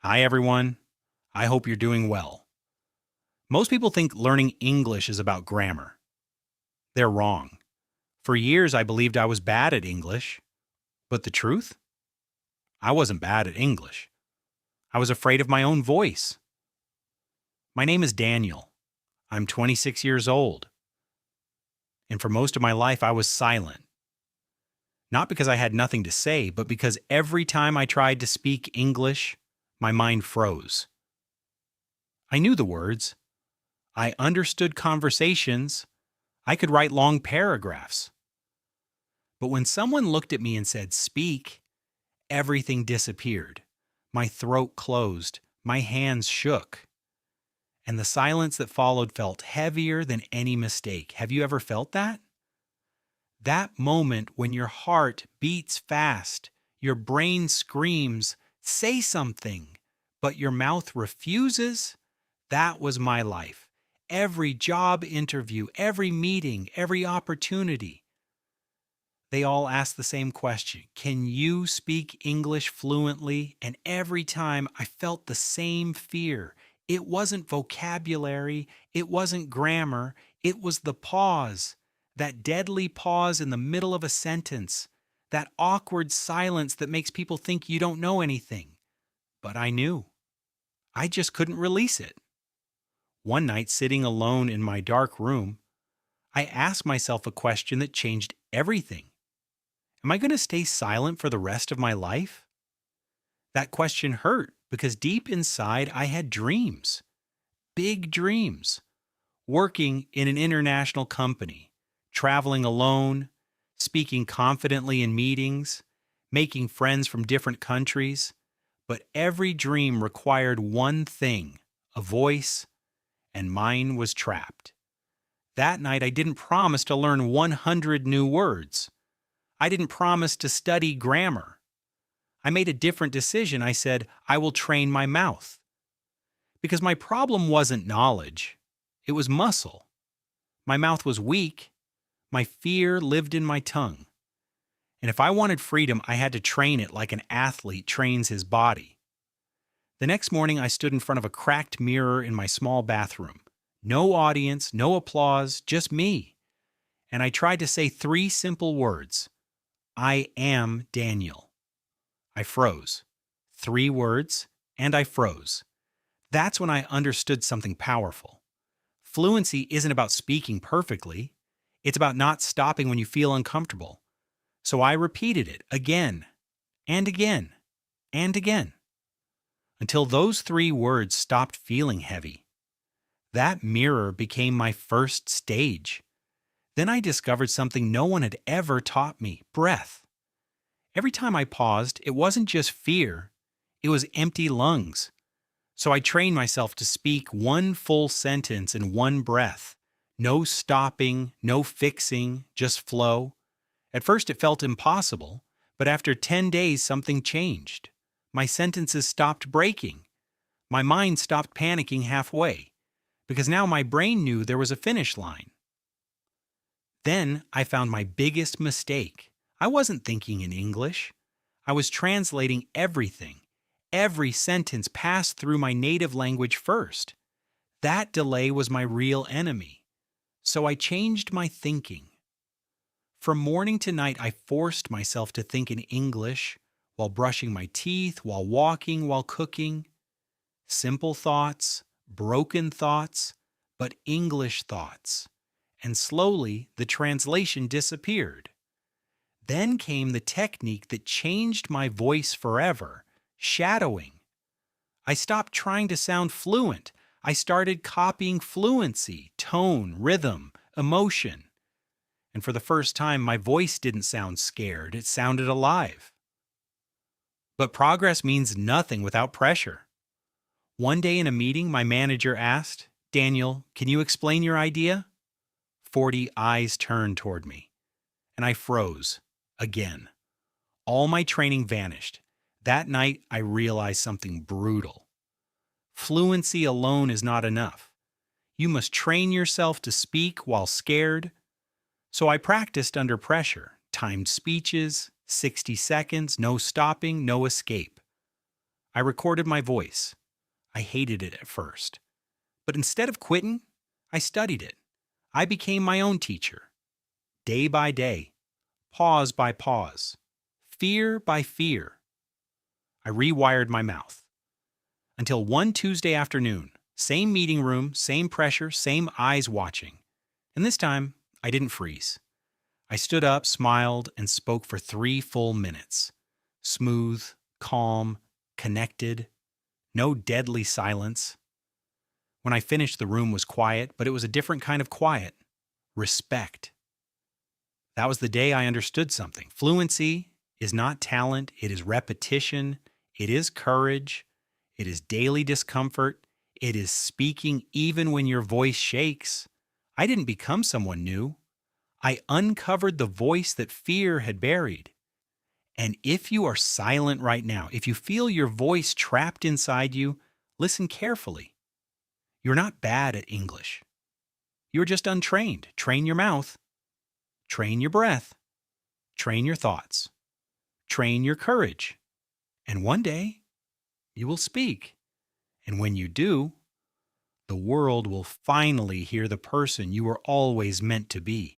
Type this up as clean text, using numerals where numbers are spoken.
Hi, everyone. I hope you're doing well. Most people think learning English is about grammar. They're wrong. For years, I believed I was bad at English. But the truth? I wasn't bad at English. I was afraid of my own voice. My name is Daniel. I'm 26 years old. And for most of my life, I was silent. Not because I had nothing to say, but because every time I tried to speak English, my mind froze. I knew the words. I understood conversations. I could write long paragraphs. But when someone looked at me and said, "Speak," everything disappeared. My throat closed. My hands shook. And the silence that followed felt heavier than any mistake. Have you ever felt that? That moment when your heart beats fast, your brain screams, "Say something," but your mouth refuses? That was my life. Every job interview, every meeting, every opportunity. They all ask the same question: can you speak English fluently? And every time I felt the same fear. It wasn't vocabulary, it wasn't grammar, it was the pause, that deadly pause in the middle of a sentence, that awkward silence that makes people think you don't know anything. But I knew. I just couldn't release it. One night, sitting alone in my dark room, I asked myself a question that changed everything. Am I going to stay silent for the rest of my life? That question hurt because deep inside I had dreams, big dreams, working in an international company, traveling alone, speaking confidently in meetings, making friends from different countries. But every dream required one thing: a voice, and mine was trapped. That night I didn't promise to learn 100 new words. I didn't promise to study grammar. I made a different decision. I said, I will train my mouth. Because my problem wasn't knowledge, it was muscle. My mouth was weak. My fear lived in my tongue. And if I wanted freedom, I had to train it like an athlete trains his body. The next morning, I stood in front of a cracked mirror in my small bathroom. No audience, no applause, just me. And I tried to say 3 simple words: I am Daniel. I froze. 3 words, and I froze. That's when I understood something powerful. Fluency isn't about speaking perfectly. It's about not stopping when you feel uncomfortable. So I repeated it again and again and again until those 3 words stopped feeling heavy. That mirror became my first stage. Then I discovered something no one had ever taught me: breath. Every time I paused, it wasn't just fear, it was empty lungs. So I trained myself to speak one full sentence in one breath. No stopping, no fixing, just flow. At first it felt impossible, but after 10 days something changed. My sentences stopped breaking. My mind stopped panicking halfway, because now my brain knew there was a finish line. Then I found my biggest mistake. I wasn't thinking in English. I was translating everything. Every sentence passed through my native language first. That delay was my real enemy. So I changed my thinking. From morning to night, I forced myself to think in English while brushing my teeth, while walking, while cooking. Simple thoughts, broken thoughts, but English thoughts. And slowly, the translation disappeared. Then came the technique that changed my voice forever: shadowing. I stopped trying to sound fluent. I started copying fluency, tone, rhythm, emotion. And for the first time, my voice didn't sound scared, it sounded alive. But progress means nothing without pressure. One day in a meeting, my manager asked, "Daniel, can you explain your idea?" 40 eyes turned toward me, and I froze again. All my training vanished. That night, I realized something brutal. Fluency alone is not enough. You must train yourself to speak while scared. So I practiced under pressure: timed speeches, 60 seconds, no stopping, no escape. I recorded my voice. I hated it at first. But instead of quitting, I studied it. I became my own teacher. Day by day, pause by pause, fear by fear. I rewired my mouth. Until one Tuesday afternoon, same meeting room, same pressure, same eyes watching. And this time, I didn't freeze. I stood up, smiled, and spoke for 3 full minutes. Smooth, calm, connected, no deadly silence. When I finished, the room was quiet, but it was a different kind of quiet. Respect. That was the day I understood something. Fluency is not talent, it is repetition, it is courage, it is daily discomfort, it is speaking even when your voice shakes. I didn't become someone new. I uncovered the voice that fear had buried. And if you are silent right now, if you feel your voice trapped inside you, listen carefully. You're not bad at English. You're just untrained. Train your mouth. Train your breath. Train your thoughts. Train your courage. And one day, you will speak. And when you do, the world will finally hear the person you were always meant to be.